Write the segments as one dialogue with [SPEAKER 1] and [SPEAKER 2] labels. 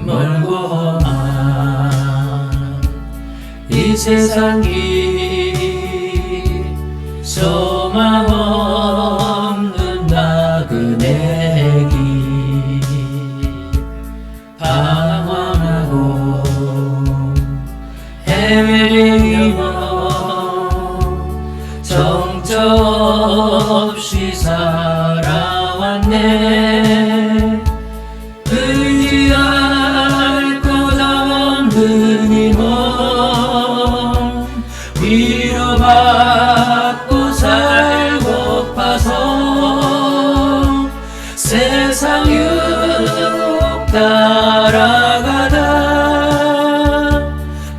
[SPEAKER 1] 멀고만 이 세상이 소망 없는 나그네기 방황하고 헤매며 정처 없이 살아왔네. 의지할 것 없는 이 몸 위로받고 살고파서 세상 유혹 따라가다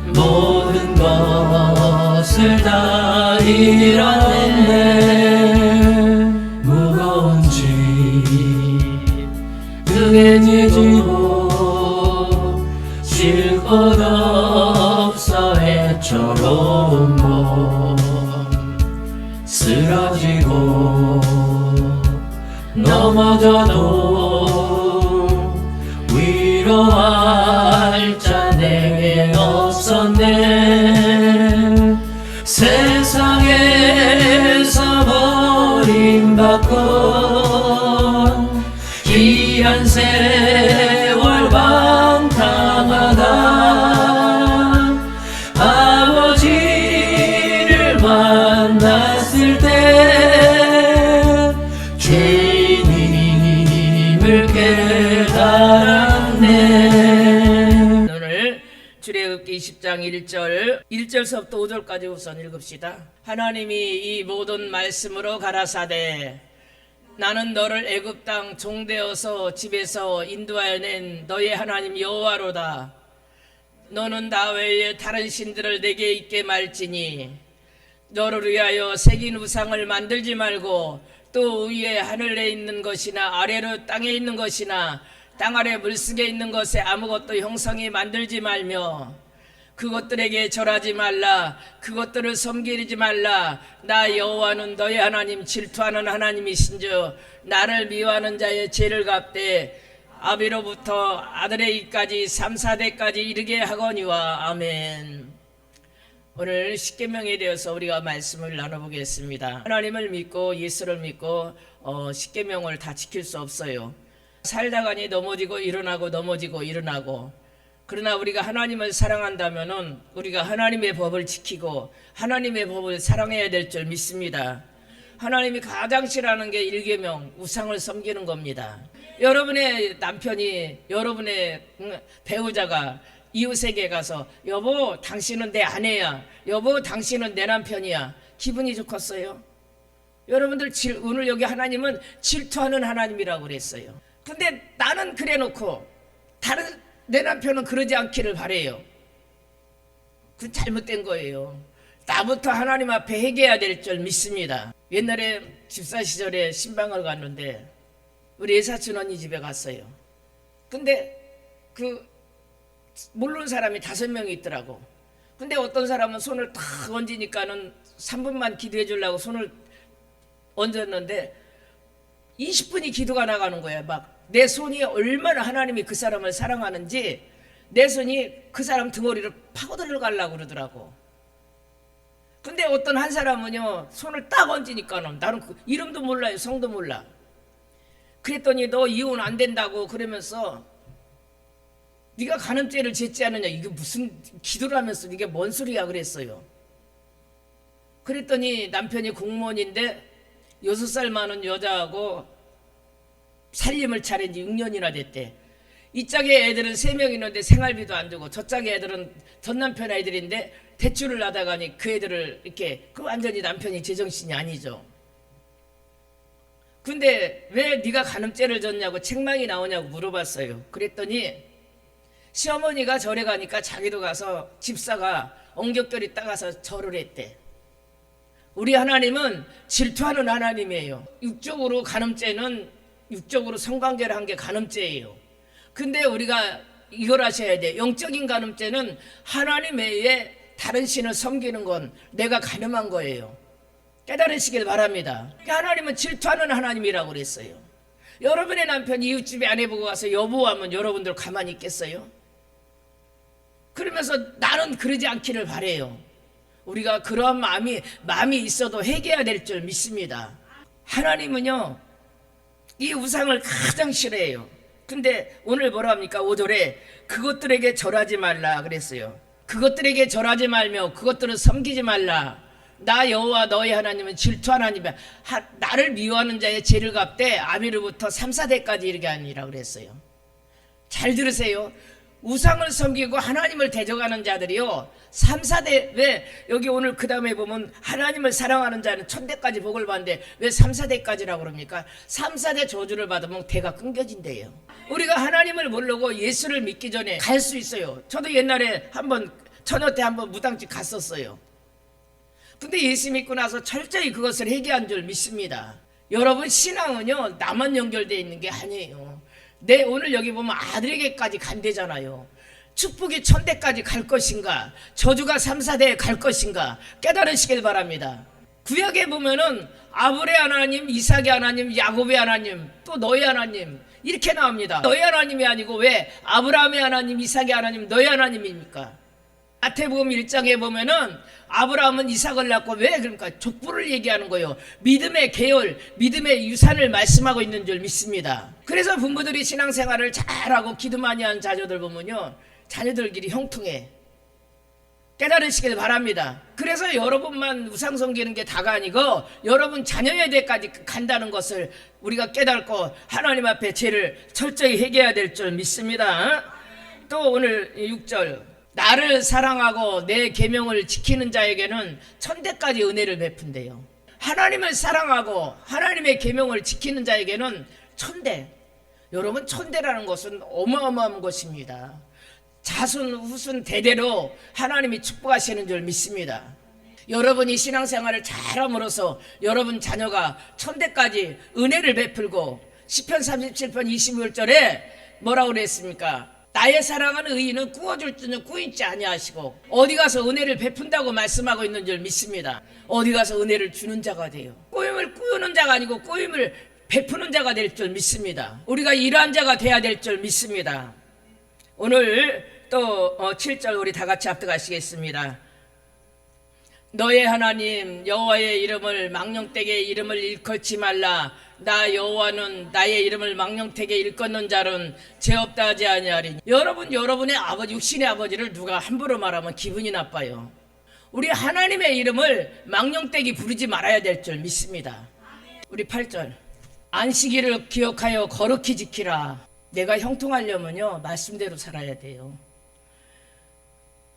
[SPEAKER 1] 모든 것을 다 잃었네. 무거운 짐 등에 지고 쉴 곳 없어 애처로운 몸 쓰러지고 넘어져도 위로할 자 내게 없었네. 세상에서 버림받고 귀한 세월 방탕하다 아버지를 만났을 때 죄인임을 깨달았네.
[SPEAKER 2] 오늘 출애굽기 20장 1절서부터 5절까지 우선 읽읍시다. 하나님이 이 모든 말씀으로 가라사대 나는 너를 애굽 땅 종되어서 집에서 인도하여 낸 너의 하나님 여호와로다. 너는 나 외에 다른 신들을 내게 있게 말지니 너를 위하여 새긴 우상을 만들지 말고 또 위에 하늘에 있는 것이나 아래로 땅에 있는 것이나 땅 아래 물속에 있는 것에 아무것도 형상이 만들지 말며 그것들에게 절하지 말라. 그것들을 섬기지 말라. 나 여호와는 너의 하나님 질투하는 하나님이신즉 나를 미워하는 자의 죄를 갚되 아비로부터 아들의 이까지 3, 4대까지 이르게 하거니와. 아멘. 오늘 십계명에 대해서 우리가 말씀을 나눠보겠습니다. 하나님을 믿고 예수를 믿고 십계명을 다 지킬 수 없어요. 살다가니 넘어지고 일어나고 넘어지고 일어나고. 그러나 우리가 하나님을 사랑한다면은 우리가 하나님의 법을 지키고 하나님의 법을 사랑해야 될 줄 믿습니다. 하나님이 가장 싫어하는 게 일계명, 우상을 섬기는 겁니다. 여러분의 남편이, 여러분의 배우자가 이웃에게 가서 여보 당신은 내 아내야, 여보 당신은 내 남편이야, 기분이 좋겠어요? 여러분들 오늘 여기 하나님은 질투하는 하나님이라고 그랬어요. 근데 나는 그래 놓고 다른 내 남편은 그러지 않기를 바래요. 그건 잘못된 거예요. 나부터 하나님 앞에 회개해야 될 줄 믿습니다. 옛날에 집사 시절에 신방을 갔는데 우리 애사촌 언니 집에 갔어요. 근데 모르는 사람이 5명이 있더라고. 근데 어떤 사람은 손을 탁 얹으니까는 3분만 기도해 주려고 손을 얹었는데 20분이 기도가 나가는 거야. 막 내 손이 얼마나 하나님이 그 사람을 사랑하는지 내 손이 그 사람 등허리를 파고 들어가려고 그러더라고. 근데 어떤 한 사람은요 손을 딱 얹으니까는 나는 그 이름도 몰라요, 성도 몰라. 그랬더니 너 이혼 안 된다고 그러면서 네가 간음죄를 짓지 않느냐, 이게 무슨 기도를 하면서 이게 뭔 소리야 그랬어요. 그랬더니 남편이 공무원인데 6살 많은 여자하고 살림을 차린 지 6년이나 됐대. 이 짝에 애들은 3명 있는데 생활비도 안 주고 저 짝에 애들은 전 남편 애들인데 대출을 하다가니 그 애들을 이렇게, 그 완전히 남편이 제정신이 아니죠. 근데 왜 네가 간음죄를 졌냐고 책망이 나오냐고 물어봤어요. 그랬더니 시어머니가 절에 가니까 자기도 가서 집사가 엉겹결이 따가서 절을 했대. 우리 하나님은 질투하는 하나님이에요. 육적으로 간음죄는 육적으로 성관계를 한 게 간음죄예요. 근데 우리가 이걸 하셔야 돼. 영적인 간음죄는 하나님 외에 다른 신을 섬기는 건 내가 간음한 거예요. 깨달으시길 바랍니다. 하나님은 질투하는 하나님이라고 그랬어요. 여러분의 남편이 이웃집에 아내 보고 가서 여보 하면 여러분들 가만히 있겠어요? 그러면서 나는 그러지 않기를 바래요. 우리가 그러한 마음이 있어도 회개해야 될 줄 믿습니다. 하나님은요, 이 우상을 가장 싫어해요. 근데 오늘 뭐라 합니까? 5절에 그것들에게 절하지 말라 그랬어요. 그것들에게 절하지 말며 그것들을 섬기지 말라. 나 여호와 너희 하나님은 질투 하나님이야. 나를 미워하는 자의 죄를 갚되 아비로부터 3, 4대까지 이르게 하니라 그랬어요. 잘 들으세요. 우상을 섬기고 하나님을 대적하는 자들이요 3, 4대, 왜 여기 오늘 그 다음에 보면 하나님을 사랑하는 자는 1000대까지 복을 받는데 왜 3, 4대까지라고 그럽니까? 3, 4대 저주를 받으면 대가 끊겨진대요. 우리가 하나님을 모르고 예수를 믿기 전에 갈 수 있어요. 저도 옛날에 한번 처녀 때 한번 무당집 갔었어요. 근데 예수 믿고 나서 철저히 그것을 회개한 줄 믿습니다. 여러분, 신앙은요 나만 연결되어 있는 게 아니에요. 오늘 여기 보면 아들에게까지 간대잖아요. 축복이 1000대까지 갈 것인가, 저주가 3, 4대에 갈 것인가 깨달으시길 바랍니다. 구약에 보면은 아브라함의 하나님, 이삭의 하나님, 야곱의 하나님, 또 너희 하나님 이렇게 나옵니다. 너희 하나님이 아니고 왜 아브라함의 하나님, 이삭의 하나님, 너희 하나님입니까? 마태복음 1장에 보면은 아브라함은 이삭을 낳고 왜 그러니까 족보를 얘기하는 거예요. 믿음의 계열, 믿음의 유산을 말씀하고 있는 줄 믿습니다. 그래서 부모들이 신앙생활을 잘하고 기도 많이 하는 자녀들 보면요 자녀들끼리 형통해. 깨달으시길 바랍니다. 그래서 여러분만 우상 섬기는 게 다가 아니고 여러분 자녀의 대까지 간다는 것을 우리가 깨닫고 하나님 앞에 죄를 철저히 회개해야 될 줄 믿습니다. 또 오늘 6절 나를 사랑하고 내 계명을 지키는 자에게는 1000대까지 은혜를 베푼대요. 하나님을 사랑하고 하나님의 계명을 지키는 자에게는 1000대. 여러분, 1000대라는 것은 어마어마한 것입니다. 자손 후손 대대로 하나님이 축복하시는 줄 믿습니다. 여러분이 신앙생활을 잘함으로써 여러분 자녀가 1000대까지 은혜를 베풀고 시편 37편 25절에 뭐라고 그랬습니까? 나의 사랑하는 의인은 꾸어줄 줄은 꾸인지 아니하시고 어디 가서 은혜를 베푼다고 말씀하고 있는 줄 믿습니다. 어디 가서 은혜를 주는 자가 돼요. 꾸임을 꾸는 자가 아니고 꾸임을 베푸는 자가 될 줄 믿습니다. 우리가 이러한 자가 돼야 될 줄 믿습니다. 오늘 또 7절 우리 다 같이 합독하시겠습니다. 너의 하나님 여호와의 이름을 망령되게 이름을 일컬지 말라. 나 여호와는 나의 이름을 망령되게 일컫는 자는 죄 없다 하지 아니하리니. 여러분의 아버지, 육신의 아버지를 누가 함부로 말하면 기분이 나빠요. 우리 하나님의 이름을 망령되게 부르지 말아야 될 줄 믿습니다. 우리 8절 안식일을 기억하여 거룩히 지키라. 내가 형통하려면요 말씀대로 살아야 돼요.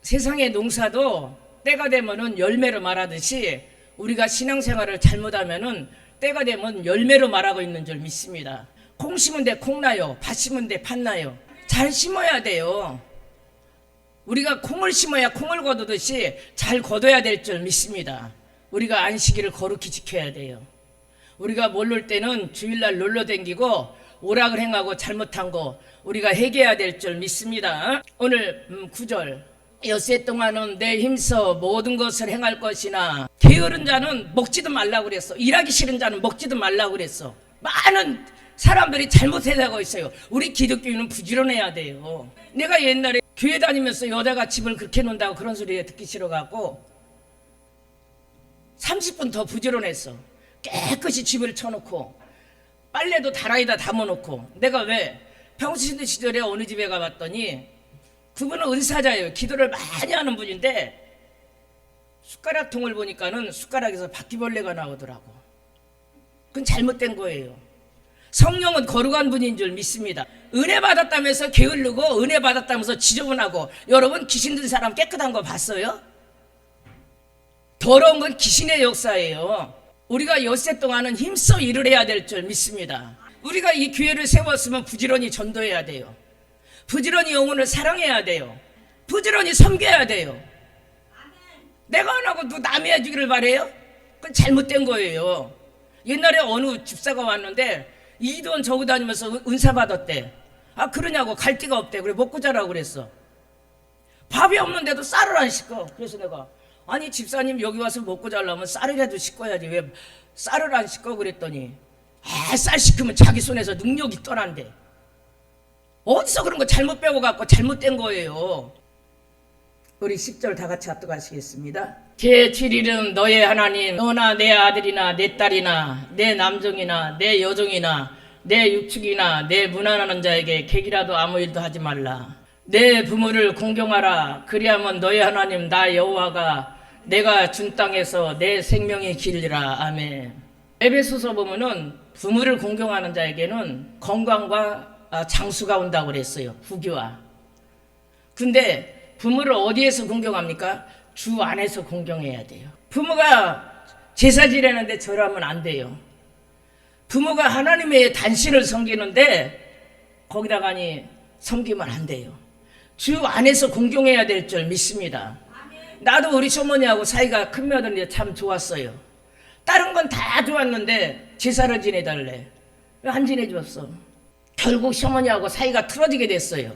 [SPEAKER 2] 세상의 농사도 때가 되면은 열매로 말하듯이 우리가 신앙생활을 잘못하면은 때가 되면 열매로 말하고 있는 줄 믿습니다. 콩 심은 데 콩 나요. 밭 심은 데 팥 나요. 잘 심어야 돼요. 우리가 콩을 심어야 콩을 거두듯이 잘 거둬야 될 줄 믿습니다. 우리가 안식일을 거룩히 지켜야 돼요. 우리가 모를 때는 주일날 놀러 댕기고 오락을 행하고 잘못한 거 우리가 회개해야 될 줄 믿습니다. 오늘 9절 엿새 동안은 내 힘써 모든 것을 행할 것이나 게으른 자는 먹지도 말라고 그랬어. 일하기 싫은 자는 먹지도 말라고 그랬어. 많은 사람들이 잘못해가고 있어요. 우리 기독교인은 부지런해야 돼요. 내가 옛날에 교회 다니면서 여자가 집을 그렇게 논다고 그런 소리 듣기 싫어갖고 30분 더 부지런했어. 깨끗이 집을 쳐놓고 빨래도 다라이다 담아놓고. 내가 왜 평신 시절에 어느 집에 가봤더니 그분은 은사자예요. 기도를 많이 하는 분인데 숟가락통을 보니까는 숟가락에서 바퀴벌레가 나오더라고. 그건 잘못된 거예요. 성령은 거룩한 분인 줄 믿습니다. 은혜 받았다면서 게으르고 은혜 받았다면서 지저분하고. 여러분 귀신 든 사람 깨끗한 거 봤어요? 더러운 건 귀신의 역사예요. 우리가 엿새 동안은 힘써 일을 해야 될 줄 믿습니다. 우리가 이 교회를 세웠으면 부지런히 전도해야 돼요. 부지런히 영혼을 사랑해야 돼요. 부지런히 섬겨야 돼요. 내가 안 하고 또 남이 해주기를 바래요? 그건 잘못된 거예요. 옛날에 어느 집사가 왔는데 이돈 저거 다니면서 은사 받았대. 아 그러냐고. 갈 데가 없대. 그래 먹고 자라고 그랬어. 밥이 없는데도 쌀을 안 씻고. 그래서 내가 아니 집사님 여기 와서 먹고 자려면 쌀이라도 씻어야지 왜 쌀을 안 씻고 그랬더니 쌀 시키면 자기 손에서 능력이 떠난대. 어디서 그런 거 잘못 배워갖고 잘못된 거예요. 우리 10절 다 같이 합독하시겠습니다. 제7일은 너의 하나님, 너나 내 아들이나 내 딸이나 내 남종이나 내 여종이나 내 육축이나 내 문안하는 자에게 객이라도 아무 일도 하지 말라. 내 부모를 공경하라. 그리하면 너의 하나님 나 여호와가 내가 준 땅에서 내 생명이 길리라. 아멘. 에베소서 보면은 부모를 공경하는 자에게는 건강과 장수가 온다고 그랬어요. 후기와. 근데 부모를 어디에서 공경합니까? 주 안에서 공경해야 돼요. 부모가 제사 지내는데 절하면 안 돼요. 부모가 하나님의 단신을 섬기는데 거기다가니 섬기면 안 돼요. 주 안에서 공경해야 될 줄 믿습니다. 나도 우리 시어머니하고 사이가 큰 며느리 참 좋았어요. 다른 건 다 좋았는데 제사를 지내달래. 왜 안 지내줬어? 결국 시어머니하고 사이가 틀어지게 됐어요.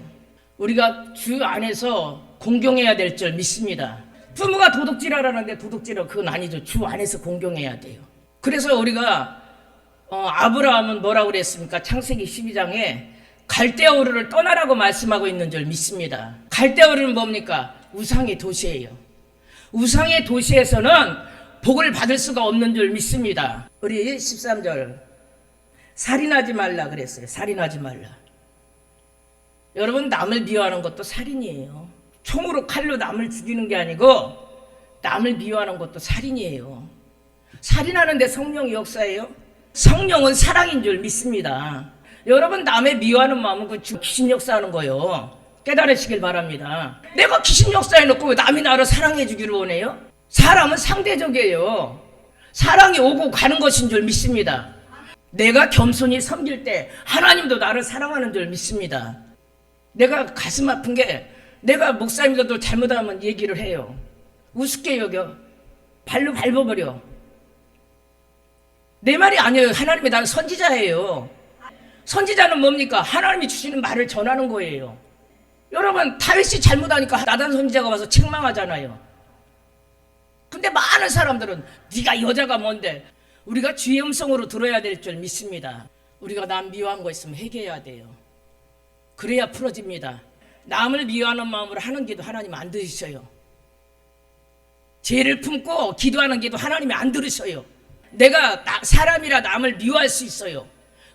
[SPEAKER 2] 우리가 주 안에서 공경해야 될 줄 믿습니다. 부모가 도둑질하라는데 도둑질은 그건 아니죠. 주 안에서 공경해야 돼요. 그래서 우리가 아브라함은 뭐라고 그랬습니까? 창세기 12장에 갈대아 우르를 떠나라고 말씀하고 있는 줄 믿습니다. 갈대아 우르는 뭡니까? 우상의 도시예요. 우상의 도시에서는 복을 받을 수가 없는 줄 믿습니다. 우리 13절 살인하지 말라 그랬어요. 살인하지 말라. 여러분, 남을 미워하는 것도 살인이에요. 총으로 칼로 남을 죽이는 게 아니고 남을 미워하는 것도 살인이에요. 살인하는데 성령이 역사예요. 성령은 사랑인 줄 믿습니다. 여러분, 남의 미워하는 마음은 그 귀신 역사하는 거예요. 깨달으시길 바랍니다. 내가 귀신 역사해놓고 왜 남이 나를 사랑해 주기를 원해요? 사람은 상대적이에요. 사랑이 오고 가는 것인 줄 믿습니다. 내가 겸손히 섬길 때 하나님도 나를 사랑하는 줄 믿습니다. 내가 가슴 아픈 게 내가 목사님들도 잘못하면 얘기를 해요. 우습게 여겨. 발로 밟아버려. 내 말이 아니에요. 하나님이 나는 선지자예요. 선지자는 뭡니까? 하나님이 주시는 말을 전하는 거예요. 여러분, 다윗이 잘못하니까 나단 선지자가 와서 책망하잖아요. 근데 많은 사람들은 네가 여자가 뭔데? 우리가 주의 음성으로 들어야 될 줄 믿습니다. 우리가 남 미워한 거 있으면 회개해야 돼요. 그래야 풀어집니다. 남을 미워하는 마음으로 하는 기도 하나님 안 들으셔요. 죄를 품고 기도하는 기도 하나님이 안 들으셔요. 내가 사람이라 남을 미워할 수 있어요.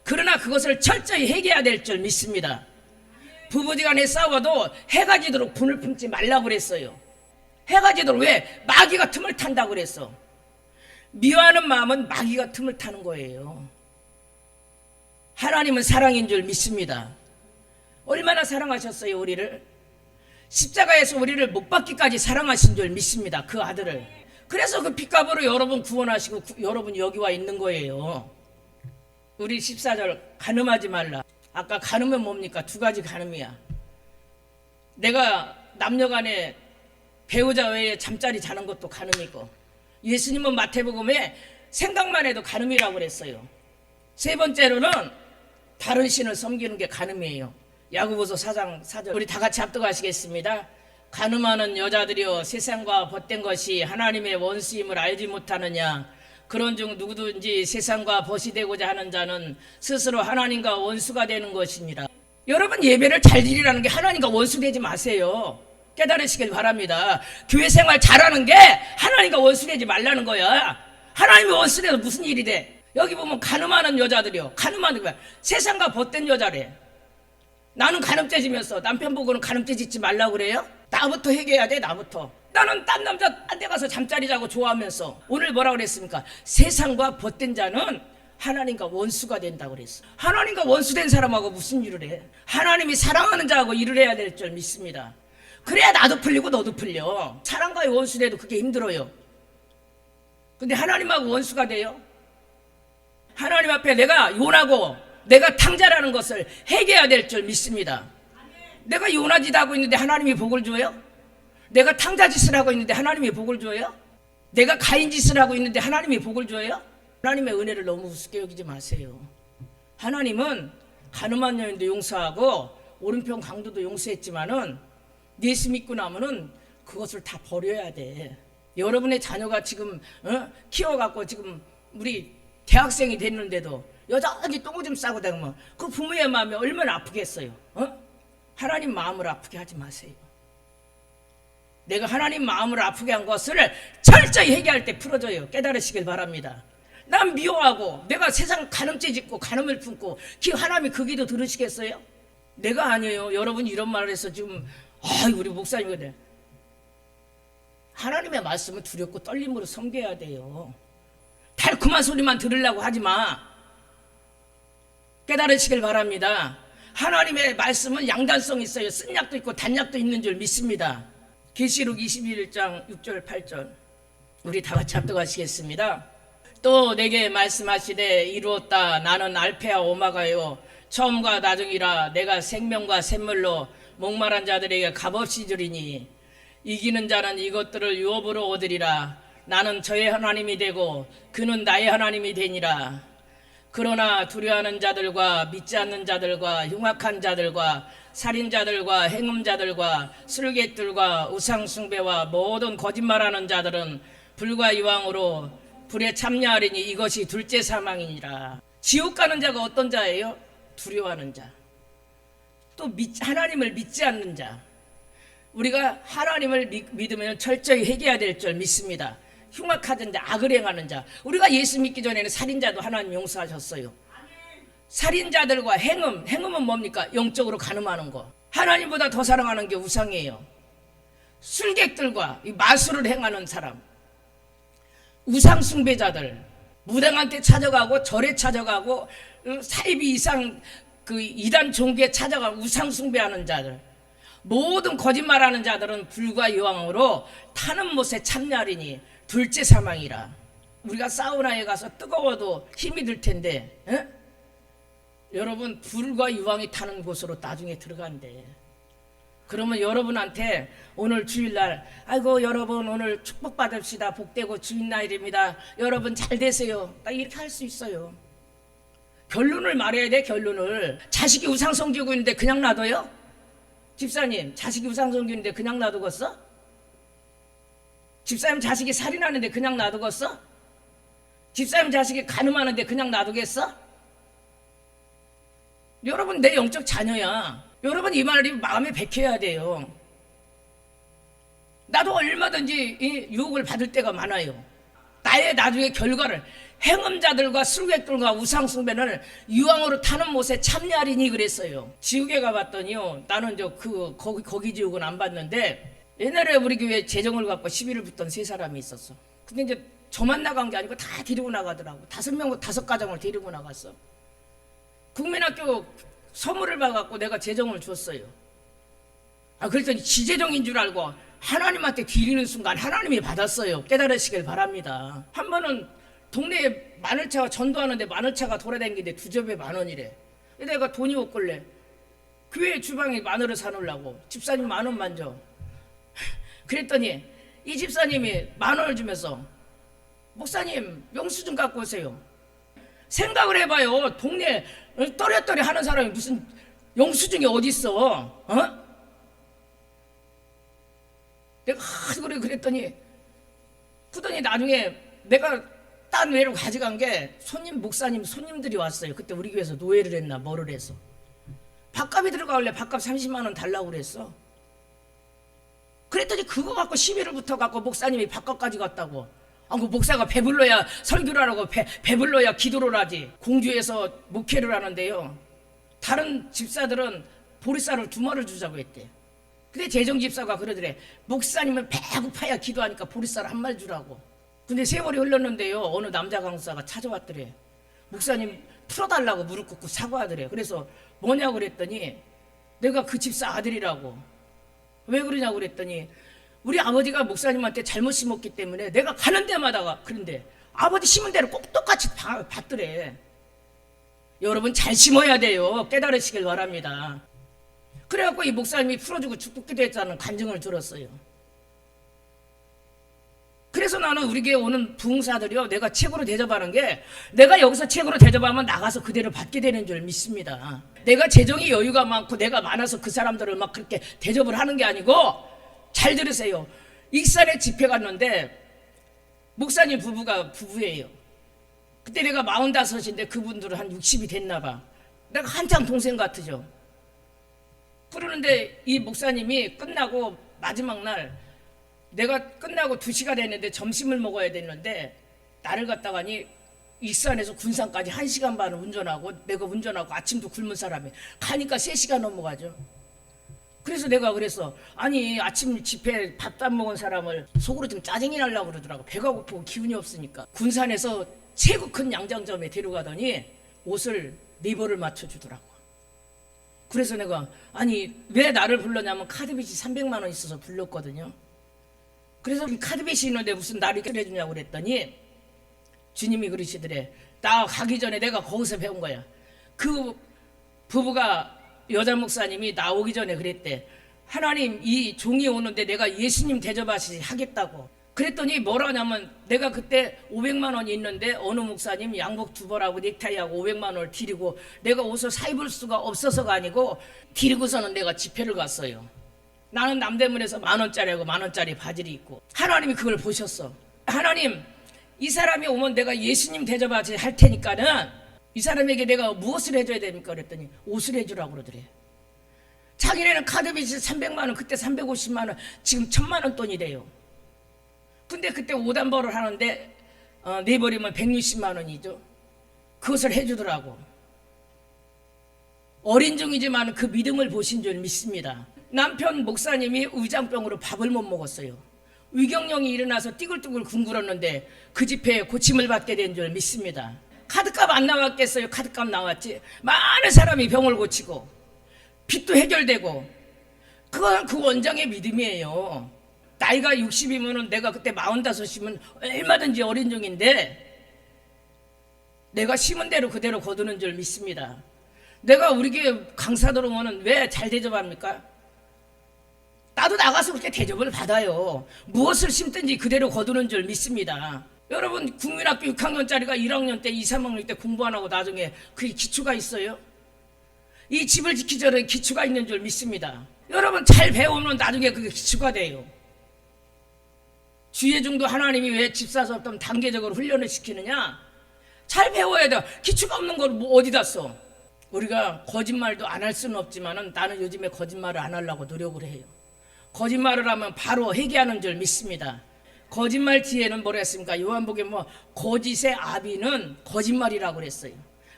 [SPEAKER 2] 그러나 그것을 철저히 회개해야 될 줄 믿습니다. 부부지간에 싸워도 해가 지도록 분을 품지 말라고 그랬어요. 해가 지도록. 왜? 마귀가 틈을 탄다고 그랬어. 미워하는 마음은 마귀가 틈을 타는 거예요. 하나님은 사랑인 줄 믿습니다. 얼마나 사랑하셨어요, 우리를? 십자가에서 우리를 못 박기까지 사랑하신 줄 믿습니다. 그 아들을. 그래서 그 핏값으로 여러분 구원하시고 여러분 여기 와 있는 거예요. 우리 14절 간음하지 말라. 아까 간음은 뭡니까? 두 가지 간음이야. 내가 남녀간에 배우자 외에 잠자리 자는 것도 간음이고, 예수님은 마태복음에 생각만 해도 간음이라고 그랬어요. 세 번째로는 다른 신을 섬기는 게 간음이에요. 야고보서 4장 4절. 우리 다 같이 합독하시겠습니다. 간음하는 여자들이여, 세상과 벗된 것이 하나님의 원수임을 알지 못하느냐. 그런 중 누구든지 세상과 벗이 되고자 하는 자는 스스로 하나님과 원수가 되는 것이니라. 여러분, 예배를 잘 드리라는 게 하나님과 원수 되지 마세요. 깨달으시길 바랍니다. 교회 생활 잘하는 게 하나님과 원수 되지 말라는 거야. 하나님이 원수 돼서 무슨 일이 돼? 여기 보면 간음하는 여자들이요. 간음하는 거야. 세상과 벗된 여자래. 나는 간음죄 지면서 남편 보고는 간음죄 짓지 말라고 그래요? 나부터 회개해야 돼. 나부터. 나는 딴 남자 딴 데 가서 잠자리 자고 좋아하면서 오늘 뭐라고 그랬습니까? 세상과 벗된 자는 하나님과 원수가 된다고 그랬어. 하나님과 원수된 사람하고 무슨 일을 해? 하나님이 사랑하는 자하고 일을 해야 될 줄 믿습니다. 그래야 나도 풀리고 너도 풀려. 사랑과의 원수돼도 그게 힘들어요. 근데 하나님하고 원수가 돼요? 하나님 앞에 내가 요나고 내가 탕자라는 것을 회개해야 될 줄 믿습니다. 내가 요나짓 하고 있는데 하나님이 복을 줘요? 내가 탕자짓을 하고 있는데 하나님이 복을 줘요? 내가 가인짓을 하고 있는데 하나님이 복을 줘요? 하나님의 은혜를 너무 우습게 여기지 마세요. 하나님은 간음한 여인도 용서하고 오른편 강도도 용서했지만은 예수 믿고 나면은 그것을 다 버려야 돼. 여러분의 자녀가 지금 키워갖고 지금 우리 대학생이 됐는데도 여전히 똥오줌 싸고 다니면 그 부모의 마음이 얼마나 아프겠어요. 하나님 마음을 아프게 하지 마세요. 내가 하나님 마음을 아프게 한 것을 철저히 회개할 때 풀어줘요. 깨달으시길 바랍니다. 난 미워하고 내가 세상 간음죄 짓고 간음을 품고 하나님이 그 기도 들으시겠어요? 내가 아니에요. 여러분 이런 말을 해서 지금 우리 목사님이 그래. 하나님의 말씀은 두렵고 떨림으로 섬겨야 돼요. 달콤한 소리만 들으려고 하지 마. 깨달으시길 바랍니다. 하나님의 말씀은 양단성이 있어요. 쓴약도 있고 단약도 있는 줄 믿습니다. 계시록 21장 6절 8절 우리 다 같이 합독하시겠습니다. 또 내게 말씀하시되 이루었다. 나는 알페아 오마가요 처음과 나중이라. 내가 생명과 샘물로 목마른 자들에게 값없이 주리니 이기는 자는 이것들을 유업으로 얻으리라. 나는 저의 하나님이 되고 그는 나의 하나님이 되니라. 그러나 두려워하는 자들과 믿지 않는 자들과 흉악한 자들과 살인자들과 행음자들과 술객들과 우상숭배와 모든 거짓말하는 자들은 불과 이왕으로 불에 참여하리니 이것이 둘째 사망이니라. 지옥 가는 자가 어떤 자예요? 두려워하는 자, 또 하나님을 믿지 않는 자. 우리가 하나님을 믿으면 철저히 회개해야 될 줄 믿습니다. 흉악하던 자, 악을 행하는 자. 우리가 예수 믿기 전에는 살인자도 하나님 용서하셨어요. 살인자들과 행음은 뭡니까? 영적으로 간음하는 거. 하나님보다 더 사랑하는 게 우상이에요. 술객들과 마술을 행하는 사람, 우상 숭배자들, 무당한테 찾아가고 절에 찾아가고 사이비 이상 그 이단 종교에 찾아가고 우상 숭배하는 자들, 모든 거짓말하는 자들은 불과 이왕으로 타는 못에 참여하리니 둘째 사망이라. 우리가 사우나에 가서 뜨거워도 힘이 들 텐데, 여러분 불과 유황이 타는 곳으로 나중에 들어간대. 그러면 여러분한테 오늘 주일날 아이고 여러분 오늘 축복받읍시다, 복되고 주일날입니다, 여러분 잘 되세요, 딱 이렇게 할 수 있어요. 결론을 말해야 돼. 결론을. 자식이 우상 섬기고 있는데 그냥 놔둬요? 집사님, 자식이 우상 섬기는데 그냥 놔두겠어? 집사님 자식이 살인하는데 그냥 놔두겠어? 집사님 자식이 간음하는데 그냥 놔두겠어? 여러분 내 영적 자녀야. 여러분 이 말이 마음에 박혀야 돼요. 나도 얼마든지 이 유혹을 받을 때가 많아요. 나의 나중에 결과를 행음자들과 술객들과 우상숭배는 유황으로 타는 못에 참여하리니 그랬어요. 지옥에 가봤더니요, 나는 거기 지옥은 안 봤는데 옛날에 우리 교회에 재정을 갖고 시비를 붙던 세 사람이 있었어. 근데 이제 저만 나간 게 아니고 다 데리고 나가더라고. 5명, 5가정을 데리고 나갔어. 국민학교 선물을 받아갖고 내가 재정을 줬어요. 그랬더니 지재정인 줄 알고 하나님한테 드리는 순간 하나님이 받았어요. 깨달으시길 바랍니다. 한 번은 동네에 마늘차가 전도하는데 마늘차가 돌아다니는데 2접에 10,000원이래. 내가 돈이 없길래 교회 주방에 마늘을 사놓으려고 집사님 10,000원만 줘. 그랬더니 이 집사님이 10,000원을 주면서 목사님 영수증 갖고 오세요. 생각을 해봐요. 동네 떠려떠려 하는 사람이 무슨 영수증이 어딨어? 내가 그랬더니 나중에 내가 딴 외로 가져간 게 손님들이 왔어요. 그때 우리 교회에서 노예를 했나 뭐를 해서 밥값이 들어가길래 밥값 30만 원 달라고 그랬어. 그랬더니 그거 갖고 시비를 붙어갖고 목사님이 밥값까지 갔다고. 그 목사가 배불러야 설교를 하라고 배불러야 기도를 하지. 공주에서 목회를 하는데요, 다른 집사들은 보리쌀을 2마를 주자고 했대. 근데 재정 집사가 그러더래. 목사님은 배고파야 기도하니까 보리쌀 1말 주라고. 근데 세월이 흘렀는데요, 어느 남자 강사가 찾아왔더래. 목사님 풀어달라고 무릎 꿇고 사과하더래. 그래서 뭐냐고 그랬더니 내가 그 집사 아들이라고. 왜 그러냐고 그랬더니 우리 아버지가 목사님한테 잘못 심었기 때문에 내가 가는 데마다 그런데 아버지 심은 대로 꼭 똑같이 받더래. 여러분 잘 심어야 돼요. 깨달으시길 바랍니다. 그래갖고 이 목사님이 풀어주고 축복기도 했다는 간증을 들었어요. 그래서 나는 우리 교회 오는 부흥사들이요, 내가 책으로 대접하는 게, 내가 여기서 책으로 대접하면 나가서 그대로 받게 되는 줄 믿습니다. 내가 재정이 여유가 많고 내가 많아서 그 사람들을 막 그렇게 대접을 하는 게 아니고, 잘 들으세요. 익산에 집회 갔는데 목사님 부부가 부부예요. 그때 내가 45인데 그분들은 한 60이 됐나 봐. 내가 한창 동생 같으죠. 그러는데 이 목사님이 끝나고 마지막 날 내가 끝나고 2시가 됐는데 점심을 먹어야 되는데 나를 갖다가니 익산에서 군산까지 1시간 반을 운전하고 내가 운전하고 아침도 굶은 사람이 가니까 3시간 넘어가죠. 그래서 내가 그랬어. 아니 아침 집회 밥도 안 먹은 사람을 속으로 좀 짜증이 나려고 그러더라고. 배가 고프고 기운이 없으니까. 군산에서 최고 큰 양장점에 데려가더니 옷을 4벌을 맞춰주더라고. 그래서 내가 아니 왜 나를 불렀냐면 카드빚이 300만 원 있어서 불렀거든요. 그래서 카드빚이 있는데 무슨 나를 해주냐고 그랬더니 주님이 그러시더래. 나 가기 전에 내가 거기서 배운 거야. 그 부부가 여자 목사님이 나오기 전에 그랬대. 하나님 이 종이 오는데 내가 예수님 대접하시 하겠다고. 그랬더니 뭐라 하냐면 내가 그때 500만 원이 있는데 어느 목사님 양복 2벌하고 넥타이하고 500만 원을 드리고 내가 옷을 사 입을 수가 없어서가 아니고 드리고서는 내가 집회를 갔어요. 나는 남대문에서 10,000원짜리하고 10,000원짜리 바지를 입고. 하나님이 그걸 보셨어. 하나님 이 사람이 오면 내가 예수님 대접하지 할 테니까는 이 사람에게 내가 무엇을 해줘야 됩니까? 그랬더니 옷을 해주라고 그러더래. 자기네는 카드빚이 300만 원, 그때 350만 원, 지금 1,000만 원 돈이래요. 근데 그때 5단벌을 하는데 4벌이면 160만 원이죠. 그것을 해주더라고. 어린 종이지만 그 믿음을 보신 줄 믿습니다. 남편 목사님이 위장병으로 밥을 못 먹었어요. 위경련이 일어나서 띠글띠글 굶굴었는데 그 집회에 고침을 받게 된 줄 믿습니다. 카드값 안 나왔겠어요? 카드값 나왔지. 많은 사람이 병을 고치고 빚도 해결되고 그건 그 원장의 믿음이에요. 나이가 60이면 내가 그때 45이면 얼마든지 어린 종인데 내가 심은 대로 그대로 거두는 줄 믿습니다. 내가 우리 교회 강사 들어오면 왜 잘 대접합니까? 나도 나가서 그렇게 대접을 받아요. 무엇을 심든지 그대로 거두는 줄 믿습니다. 여러분 국민학교 6학년짜리가 1학년 때 2, 3학년 때 공부 안 하고 나중에 그게 기초가 있어요? 이 집을 지키자는 기초가 있는 줄 믿습니다. 여러분 잘 배우면 나중에 그게 기초가 돼요. 주예중도 하나님이 왜 집사서 어떤 단계적으로 훈련을 시키느냐? 잘 배워야 돼. 기초가 없는 걸 뭐 어디다 써? 우리가 거짓말도 안 할 수는 없지만 나는 요즘에 거짓말을 안 하려고 노력을 해요. 거짓말을 하면 바로 회개하는 줄 믿습니다. 거짓말 뒤에는 뭐라 했습니까? 요한복음에 거짓의 아비는 거짓말이라고 그랬어요.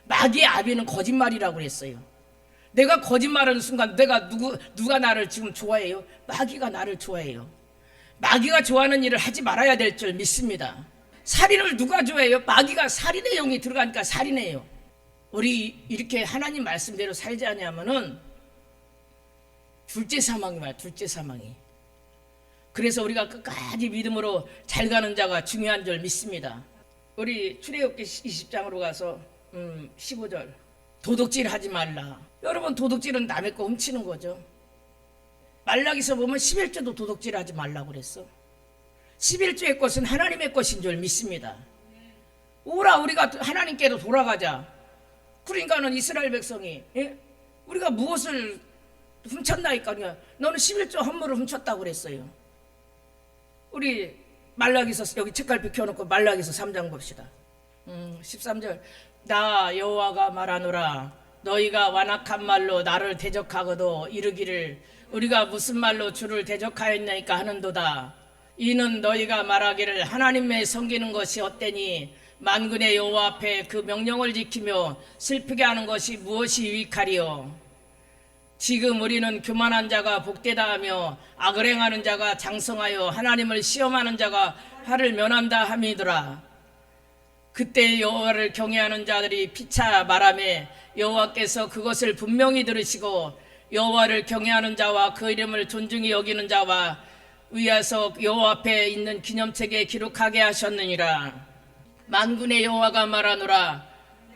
[SPEAKER 2] 마귀의 아비는 거짓말이라고 그랬어요. 내가 거짓말하는 순간 내가 누가 나를 지금 좋아해요? 마귀가 나를 좋아해요. 마귀가 좋아하는 일을 하지 말아야 될 줄 믿습니다. 살인을 누가 좋아해요? 마귀가 살인의 영이 들어가니까 살인해요. 우리 이렇게 하나님 말씀대로 살지 않냐면은 둘째 사망이 말이야. 둘째 사망이. 그래서 우리가 끝까지 믿음으로 잘 가는 자가 중요한 줄 믿습니다. 우리 출애굽기 20장으로 가서 15절 도둑질 하지 말라. 여러분 도둑질은 남의 거 훔치는 거죠. 말라기서 보면 11조도 도둑질 하지 말라고 그랬어. 11조의 것은 하나님의 것인 줄 믿습니다. 오라 우리가 하나님께로 돌아가자. 그러니까는 이스라엘 백성이 우리가 무엇을 훔쳤나이까? 너는 11조 헌물을 훔쳤다고 그랬어요. 우리 말라기서 여기 책갈피 켜놓고 말라기서 3장 봅시다. 13절 나 여호와가 말하노라 너희가 완악한 말로 나를 대적하거도 이르기를 우리가 무슨 말로 주를 대적하였나이까 하는도다. 이는 너희가 말하기를 하나님의 섬기는 것이 어때니 만군의 여호와 앞에 그 명령을 지키며 슬프게 하는 것이 무엇이 유익하리요. 지금 우리는 교만한 자가 복되다 하며 악을 행하는 자가 장성하여 하나님을 시험하는 자가 화를 면한다 함이더라. 그때 여호와를 경외하는 자들이 피차 말하매 여호와께서 그것을 분명히 들으시고 여호와를 경외하는 자와 그 이름을 존중히 여기는 자와 위에서 여호와 앞에 있는 기념책에 기록하게 하셨느니라. 만군의 여호와가 말하노라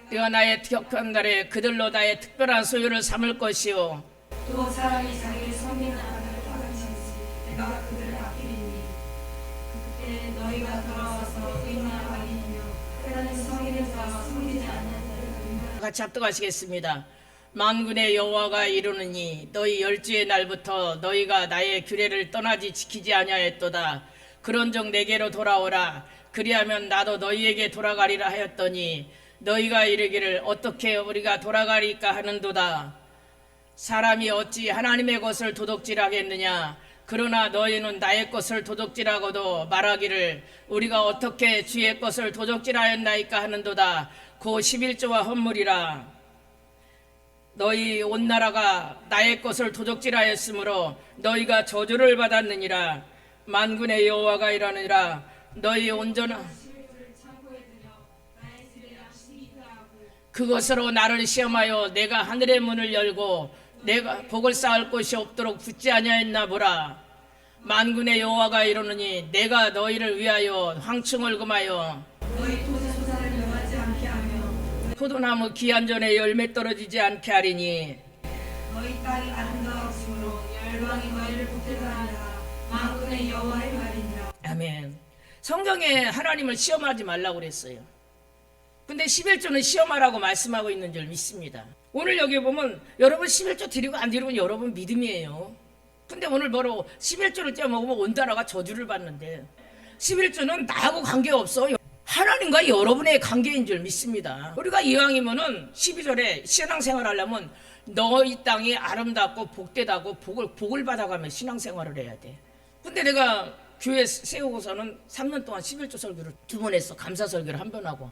[SPEAKER 2] 내가 나의 격한 날에 그들로 나의 특별한 소유를 삼을 것이요
[SPEAKER 3] 또 사람이 자기를 섬기는 아들을 따르지 내가 그들을 아끼리니 그때 너희가 돌아와서 의인하리며 하나님 섬기는 자와 섬기지 않는 자를
[SPEAKER 2] 같이 합독하시겠습니다. 만군의 여호와가 이르느니 너희 열주의 날부터 너희가 나의 규례를 떠나지 지키지 아니하였도다. 그런즉 내게로 돌아오라. 그리하면 나도 너희에게 돌아가리라 하였더니 너희가 이르기를 어떻게 우리가 돌아가리까 하는도다. 사람이 어찌 하나님의 것을 도둑질하겠느냐. 그러나 너희는 나의 것을 도둑질하고도 말하기를 우리가 어떻게 주의 것을 도둑질하였나이까 하는도다. 고 11조와 헌물이라. 너희 온 나라가 나의 것을 도둑질하였으므로 너희가 저주를 받았느니라. 만군의 여호와가 이러느니라. 너희 온전한 그것으로 나를 시험하여 내가 하늘의 문을 열고 내가 복을 쌓을 곳이 없도록 붙지 아니하였나 보라. 만군의 여호와가 이르노니 내가 너희를 위하여 황충을 금하여
[SPEAKER 3] 너희 토지 소산을 명하지 않게 하며
[SPEAKER 2] 포도나무 기한 전에 열매 떨어지지 않게 하리니
[SPEAKER 3] 너희 땅이 아름다웠으므로 열방이 너희를 붙들고 하리라. 만군의 여호와의 말이니라.
[SPEAKER 2] 아멘. 성경에 하나님을 시험하지 말라고 그랬어요. 근데 11조는 시험하라고 말씀하고 있는 줄 믿습니다. 오늘 여기 보면 여러분 11조 드리고 안 드리고 여러분 믿음이에요. 근데 오늘 뭐라고 11조를 떼어먹으면 온 나라가 저주를 받는데 11조는 나하고 관계없어. 하나님과 여러분의 관계인 줄 믿습니다. 우리가 이왕이면은 12절에 신앙생활 하려면 너희 땅이 아름답고 복되다고 복을 받아가며 신앙생활을 해야 돼. 근데 내가 교회 세우고서는 3년 동안 11조 설교를 2번 했어. 감사 설교를 1번 하고.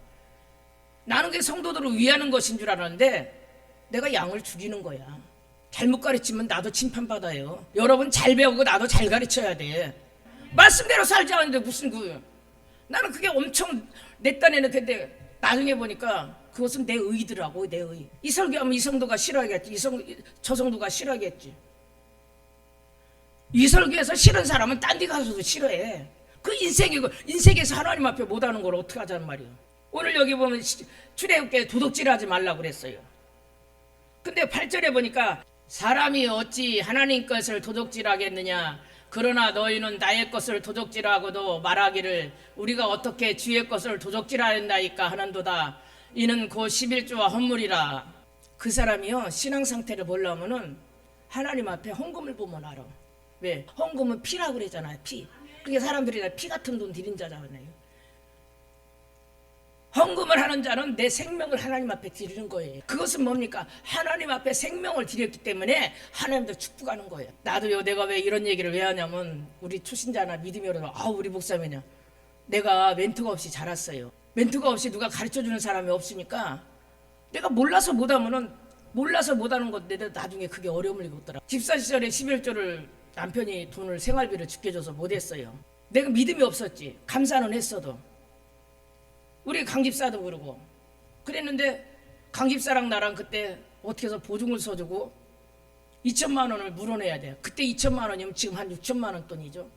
[SPEAKER 2] 나는 그게 성도들을 위하는 것인 줄 알았는데 내가 양을 죽이는 거야. 잘못 가르치면 나도 심판받아요. 여러분 잘 배우고 나도 잘 가르쳐야 돼. 말씀대로 살지 않는데 무슨 나는 그게 엄청 내 딴에는. 근데 나중에 보니까 그것은 내 의더라고. 내 의. 이 설교하면 이 성도가 싫어하겠지. 저 성도가 싫어하겠지. 이 설교에서 싫은 사람은 딴 데 가서도 싫어해. 그 인생이고 인생에서 하나님 앞에 못하는 걸 어떻게 하자는 말이야. 오늘 여기 보면 출애굽기에 도둑질하지 말라고 그랬어요. 근데 8절에 보니까 사람이 어찌 하나님 것을 도둑질하겠느냐. 그러나 너희는 나의 것을 도둑질하고도 말하기를 우리가 어떻게 주의 것을 도둑질하였나이까 하는도다. 이는 곧 11조와 헌물이라. 그 사람이요 신앙 상태를 보려면은 하나님 앞에 헌금을 보면 알아. 왜? 헌금은 피라고 그러잖아요. 피. 그게 사람들이 피 같은 돈 드린 자잖아요. 헌금을 하는 자는 내 생명을 하나님 앞에 드리는 거예요. 그것은 뭡니까? 하나님 앞에 생명을 드렸기 때문에 하나님도 축복하는 거예요. 나도요, 내가 왜 이런 얘기를 왜 하냐면 우리 초신자나 믿음이 여러분, 우리 목사님이냐, 내가 멘토가 없이 자랐어요. 멘토가 없이 누가 가르쳐주는 사람이 없으니까 내가 몰라서 못하는 것 내가 나중에 그게 어려움을 겪더라. 집사 시절에 11조를 남편이 돈을 생활비를 죽게 줘서 못했어요. 내가 믿음이 없었지. 감사는 했어도. 우리 강집사도 그러고 그랬는데 강집사랑 나랑 그때 어떻게 해서 보증을 서주고 2천만 원을 물어내야 돼요. 그때 2천만 원이면 지금 한 6천만 원 돈이죠.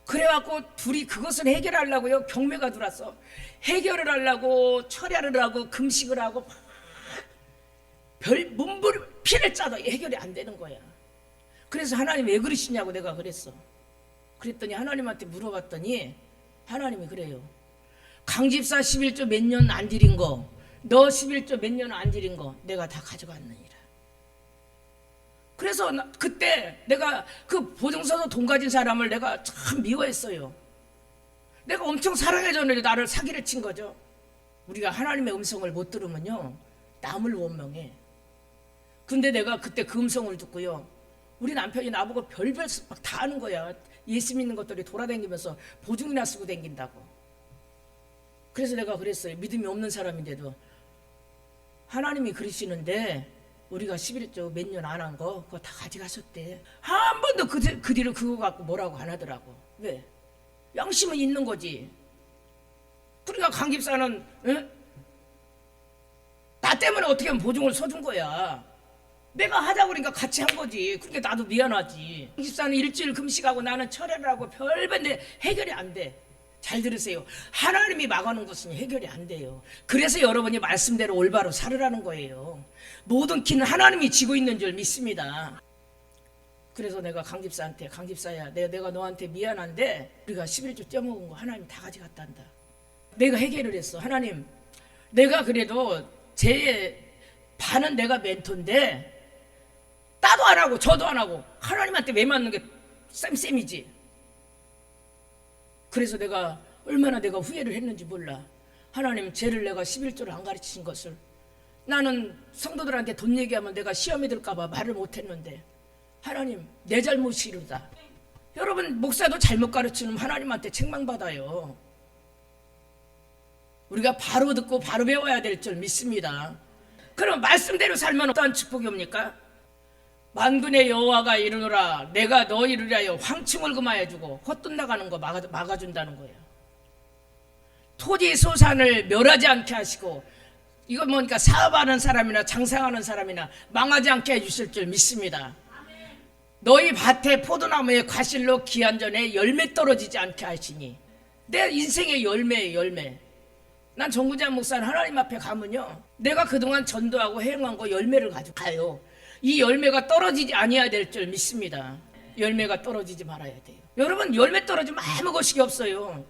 [SPEAKER 2] 그래갖고 둘이 그것을 해결하려고요. 경매가 들어왔어. 해결을 하려고 철야를 하고 금식을 하고 몸부림 피를 짜도 해결이 안 되는 거야. 그래서 하나님 왜 그러시냐고 내가 그랬어. 그랬더니 하나님한테 물어봤더니 하나님이 그래요. 강집사 11조 몇 년 안 드린 거, 너 11조 몇 년 안 드린 거 내가 다 가져갔느니라. 그래서 그때 내가 그 보증서서 돈 가진 사람을 내가 참 미워했어요. 내가 엄청 사랑해줬는데 나를 사기를 친 거죠. 우리가 하나님의 음성을 못 들으면요 남을 원망해. 근데 내가 그때 그 음성을 듣고요, 우리 남편이 나보고 별별 막 다 하는 거야. 예수 믿는 것들이 돌아다니면서 보증이나 쓰고 다닌다고. 그래서 내가 그랬어요. 믿음이 없는 사람인데도 하나님이 그러시는데 우리가 11조 몇 년 안 한 거 그거 다 가져가셨대. 한 번도 그 뒤를 그거 갖고 뭐라고 안 하더라고. 왜? 양심은 있는 거지. 그러니까 강집사는 나 때문에 어떻게 하면 보증을 서준 거야. 내가 하자고 그러니까 같이 한 거지. 그러니까 나도 미안하지. 강집사는 일주일 금식하고 나는 철회를 하고 별변데 해결이 안 돼. 잘 들으세요. 하나님이 막아놓은 것은 해결이 안 돼요. 그래서 여러분이 말씀대로 올바로 살으라는 거예요. 모든 키는 하나님이 지고 있는 줄 믿습니다. 그래서 내가 강집사한테, 강집사야, 내가 너한테 미안한데 우리가 11조 떼어먹은 거 하나님 다 가져갔단다. 내가 해결을 했어. 하나님, 내가 그래도 제 반은 내가 멘토인데 따도 안 하고 저도 안 하고 하나님한테 왜 맞는 게 쌤쌤이지. 그래서 내가 얼마나 내가 후회를 했는지 몰라. 하나님, 죄를 내가 11조를 안 가르치신 것을. 나는 성도들한테 돈 얘기하면 내가 시험이 들까봐 말을 못했는데 하나님, 내 잘못이로다. 여러분, 목사도 잘못 가르치면 하나님한테 책망받아요. 우리가 바로 듣고 바로 배워야 될 줄 믿습니다. 그럼 말씀대로 살면 어떠한 축복이 옵니까? 만군의 여호와가 이르노라, 내가 너희를 위하여 황충을 금하여주고 헛돈 나가는 거 막아준다는 거예요. 토지 소산을 멸하지 않게 하시고, 이거 뭐니까 사업하는 사람이나 장사하는 사람이나 망하지 않게 해주실 줄 믿습니다. 너희 밭에 포도나무에 과실로 기한 전에 열매 떨어지지 않게 하시니. 내 인생의 열매예요, 열매. 난 정구장 목사는 하나님 앞에 가면요, 내가 그동안 전도하고 행한 거 열매를 가지고 가요. 이 열매가 떨어지지 아니어야 될 줄 믿습니다. 열매가 떨어지지 말아야 돼요. 여러분, 열매 떨어지면 아무 것이 없어요.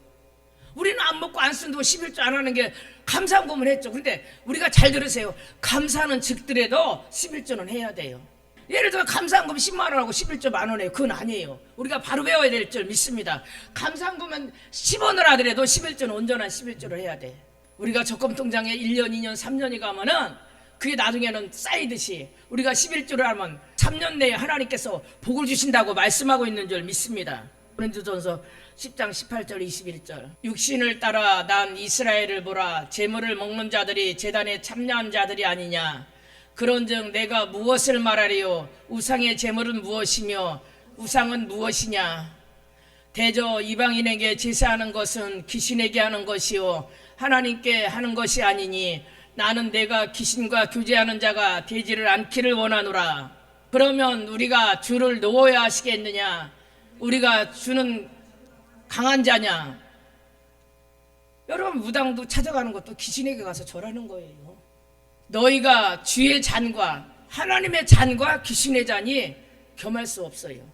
[SPEAKER 2] 우리는 안 먹고 안 쓴다고 11조 안 하는 게 감사금을 했죠. 근데 우리가 잘 들으세요. 감사는 즉더라도 11조는 해야 돼요. 예를 들어 감사금 10만 원하고 11조 만 원이에요. 그건 아니에요. 우리가 바로 배워야 될 줄 믿습니다. 감사금은 10원을 하더라도 11조는 온전한 11조를 해야 돼. 우리가 적금통장에 1년, 2년, 3년이 가면은 그게 나중에는 쌓이듯이 우리가 11조를 하면 3년 내에 하나님께서 복을 주신다고 말씀하고 있는 줄 믿습니다. 고린도전서 10장 18절 21절. 육신을 따라 난 이스라엘을 보라, 제물을 먹는 자들이 제단에 참여한 자들이 아니냐. 그런즉 내가 무엇을 말하리요? 우상의 제물은 무엇이며 우상은 무엇이냐? 대저 이방인에게 제사하는 것은 귀신에게 하는 것이요 하나님께 하는 것이 아니니 나는 내가 귀신과 교제하는 자가 되지를 않기를 원하노라. 그러면 우리가 주를 놓아야 하시겠느냐? 우리가 주는 강한 자냐? 여러분, 무당도 찾아가는 것도 귀신에게 가서 절하는 거예요. 너희가 주의 잔과 하나님의 잔과 귀신의 잔이 겸할 수 없어요.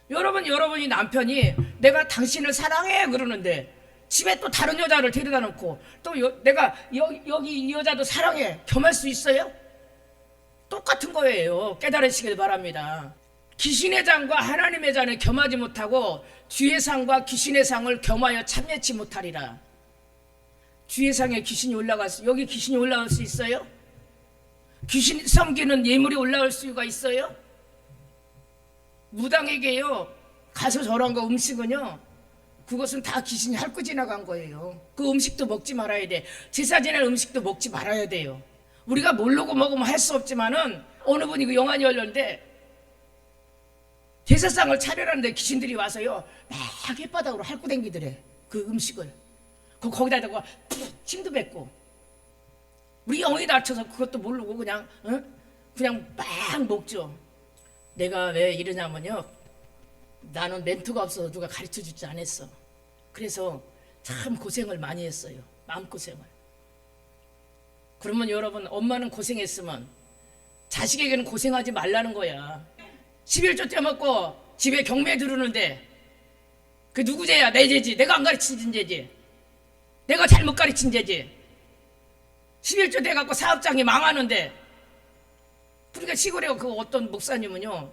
[SPEAKER 2] 여러분이 남편이 내가 당신을 사랑해 그러는데 집에 또 다른 여자를 데려다 놓고 또 내가 여기 이 여자도 사랑해 겸할 수 있어요? 똑같은 거예요. 깨달으시길 바랍니다. 귀신의 잔과 하나님의 잔을 겸하지 못하고 주의 상과 귀신의 상을 겸하여 참여치 못하리라. 주의 상에 귀신이 올라갈 수, 여기 귀신이 올라올 수 있어요? 귀신 섬기는 예물이 올라올 수가 있어요? 무당에게요, 가서 저런 거 음식은요, 그것은 다 귀신이 핥고 지나간 거예요. 그 음식도 먹지 말아야 돼. 제사 지낼 음식도 먹지 말아야 돼요. 우리가 모르고 먹으면 할 수 없지만은 어느 분이 그 영안이 열렸는데 제사상을 차려놨는데 귀신들이 와서요 막 혓바닥으로 핥고 댕기더래. 그 음식을 거기다가 침도 뱉고. 우리 영이 다쳐서 그것도 모르고 그냥 막 먹죠. 내가 왜 이러냐면요, 나는 멘토가 없어서 누가 가르쳐주지 않았어. 그래서 참 고생을 많이 했어요. 마음고생을. 그러면 여러분, 엄마는 고생했으면 자식에게는 고생하지 말라는 거야. 11조 떼먹고 집에 경매 들으는데 그 누구 죄야? 내 죄지. 내가 안 가르친 죄지. 내가 잘못 가르친 죄지. 11조 떼갖고 사업장이 망하는데. 그러니까 시골에 그 어떤 목사님은요,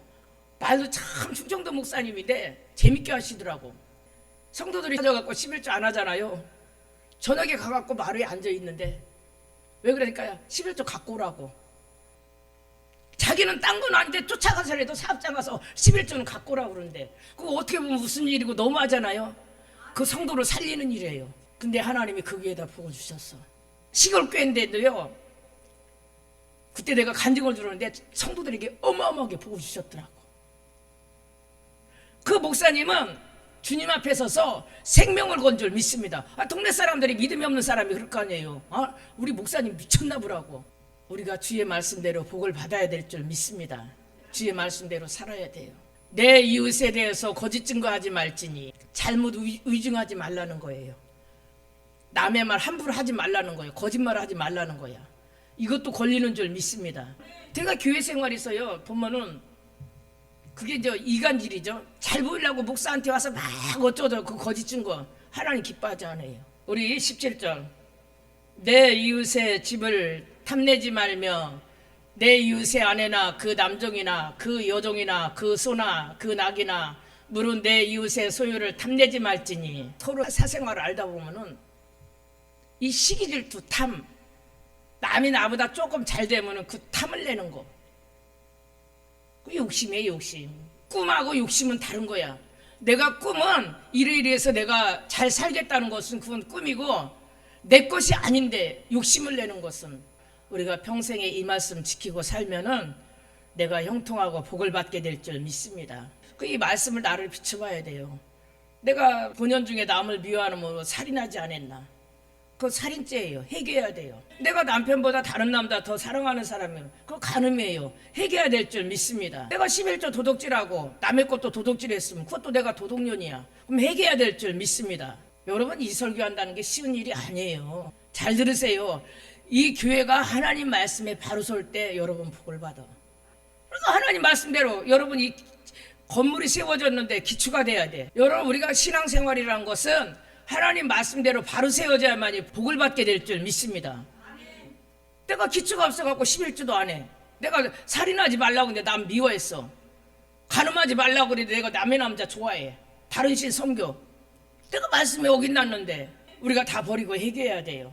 [SPEAKER 2] 말도 참 충청도 목사님인데 재밌게 하시더라고. 성도들이 찾아갖고 11조 안 하잖아요. 저녁에 가갖고 마루에 앉아있는데 왜 그러니까요, 11조 갖고 오라고. 자기는 딴 건 아닌데 쫓아가서라도 사업장 가서 11조는 갖고 오라고 그러는데 그거 어떻게 보면 무슨 일이고 너무하잖아요. 그 성도를 살리는 일이에요. 근데 하나님이 거기에다 복을 주셨어. 시골 교회인데도요, 그때 내가 간증을 들었는데 성도들에게 어마어마하게 복을 주셨더라고. 그 목사님은 주님 앞에 서서 생명을 건 줄 믿습니다. 동네 사람들이 믿음이 없는 사람이 그럴 거 아니에요. 우리 목사님 미쳤나 보라고. 우리가 주의 말씀대로 복을 받아야 될 줄 믿습니다. 주의 말씀대로 살아야 돼요. 내 이웃에 대해서 거짓 증거하지 말지니. 잘못 의증하지 말라는 거예요. 남의 말 함부로 하지 말라는 거예요. 거짓말 하지 말라는 거야. 이것도 걸리는 줄 믿습니다. 제가 교회 생활에서요 보면은 그게 이제 이간질이죠. 잘 보이려고 목사한테 와서 막 어쩌죠. 그 거짓 증거 하나님 기뻐하지 않아요. 우리 17절. 내 이웃의 집을 탐내지 말며 내 이웃의 아내나 그 남종이나 그 여종이나 그 소나 그 낙이나 물은 내 이웃의 소유를 탐내지 말지니. 서로 사생활을 알다 보면은 이 시기 질투, 탐, 남이 나보다 조금 잘 되면은 그 탐을 내는 거, 그 욕심이에요. 욕심. 꿈하고 욕심은 다른 거야. 내가 꿈은 이래서 내가 잘 살겠다는 것은 그건 꿈이고, 내 것이 아닌데 욕심을 내는 것은, 우리가 평생에 이 말씀 지키고 살면은 내가 형통하고 복을 받게 될 줄 믿습니다. 이 말씀을 나를 비춰봐야 돼요. 내가 본연 중에 남을 미워하는 뭐 살인하지 않았나? 그거 살인죄예요. 회개해야 돼요. 내가 남편보다 다른 남자 더 사랑하는 사람이면 그거 간음이에요. 회개해야 될 줄 믿습니다. 내가 11조 도둑질하고 남의 것도 도둑질했으면 그것도 내가 도둑년이야. 그럼 회개해야 될 줄 믿습니다. 여러분, 이 설교한다는 게 쉬운 일이 아니에요. 잘 들으세요. 이 교회가 하나님 말씀에 바로 설 때 여러분 복을 받아. 그래서 하나님 말씀대로 여러분, 이 건물이 세워졌는데 기초가 돼야 돼. 여러분, 우리가 신앙생활이라는 것은 하나님 말씀대로 바로 세워져야만이 복을 받게 될 줄 믿습니다. 내가 기초가 없어갖고 11주도 안 해. 내가 살인하지 말라고 했는데 남 미워했어. 간음하지 말라고 그랬는데 내가 남의 남자 좋아해. 다른 신 섬겨. 내가 말씀에 어긋났는데 우리가 다 버리고 회개해야 돼요.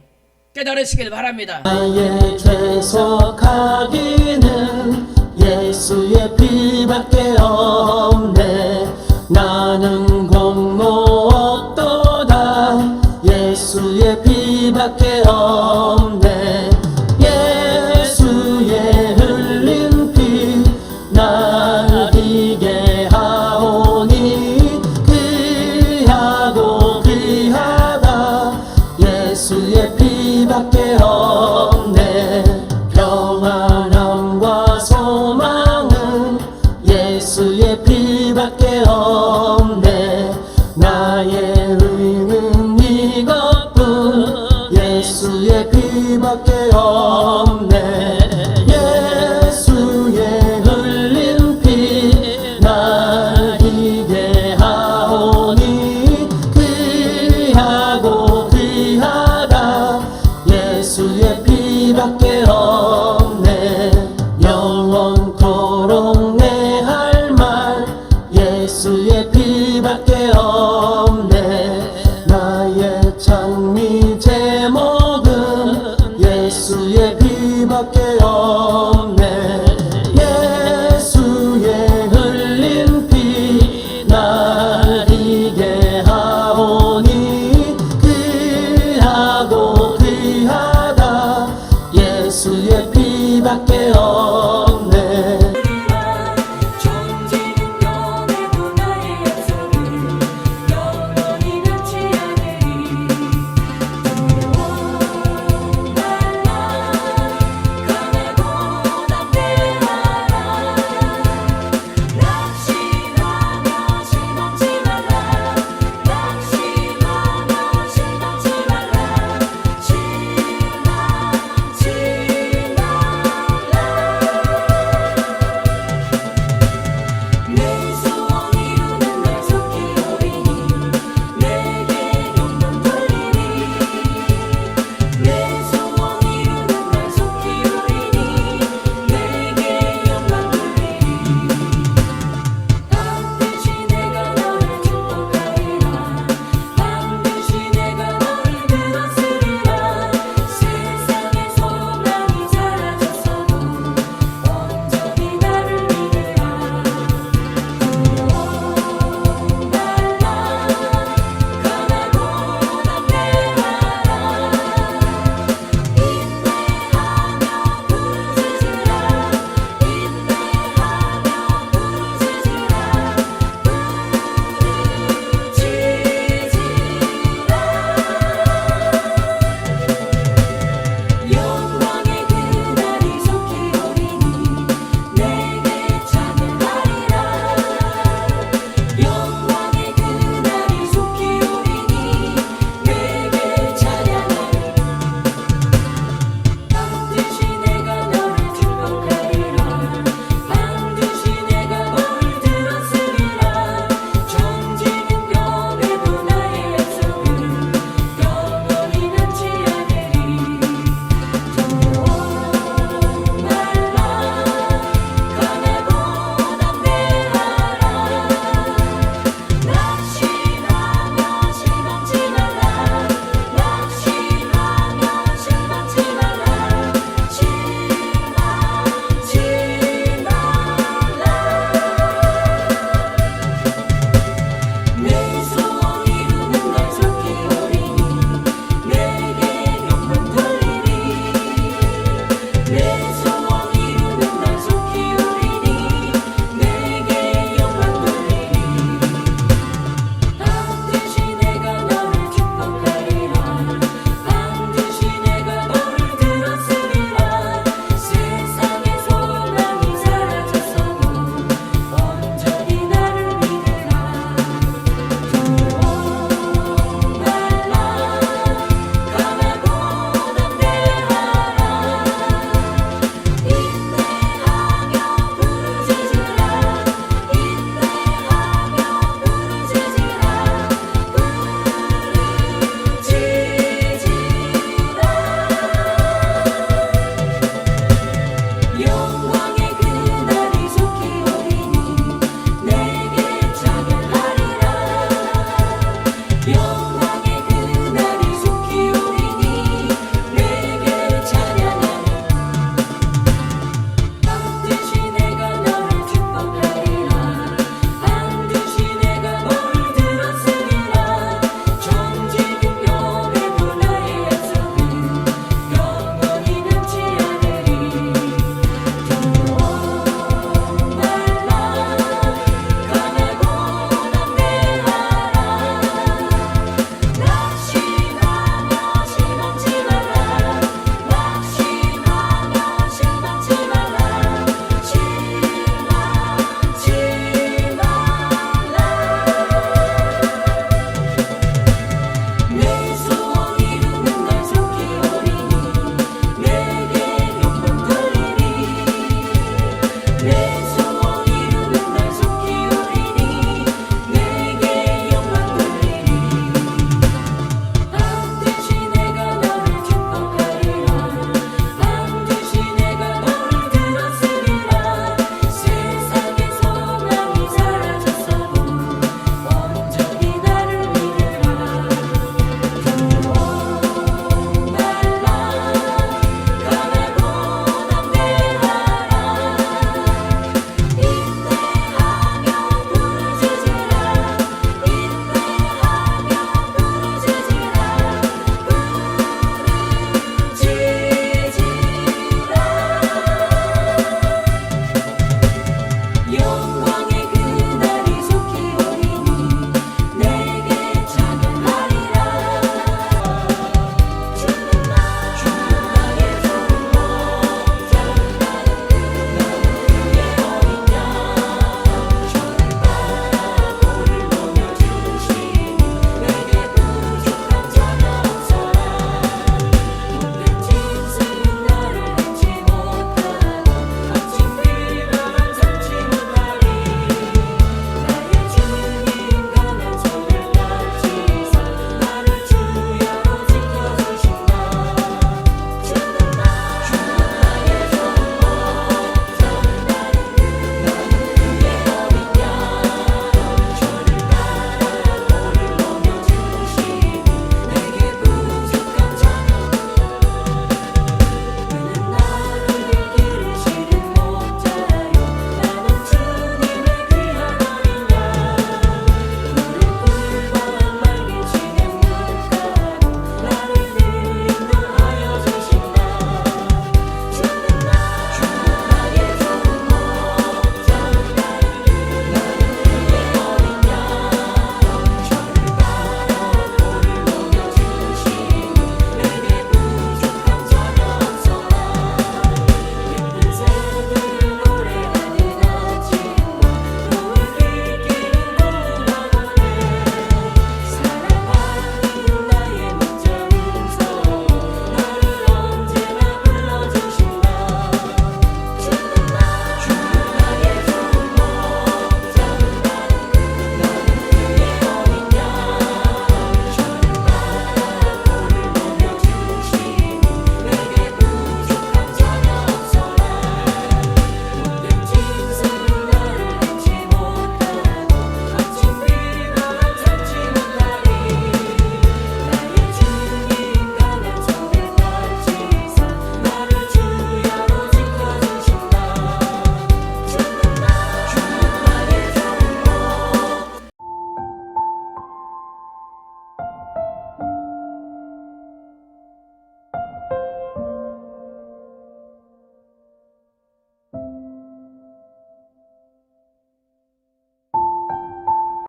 [SPEAKER 2] 깨달으시길 바랍니다.
[SPEAKER 1] 나의 최소 가기는 예수의 피밖에 없네. 나는 공로 없도다. 예수의 피밖에 없네. 예수의 흘린 피 날 이게 하오니 귀하고 귀하다. 예수의 피밖에 없네. 평안함과 소망은 예수의 피밖에 없네. 나의 의는 이것뿐. 예수의 피밖에 없네. 예수의 흘린 피 날 이게 하오니 귀하고 귀하다. 예수의 피밖에 없네. 영원토록 내 할 말 예수의 피밖에 없네.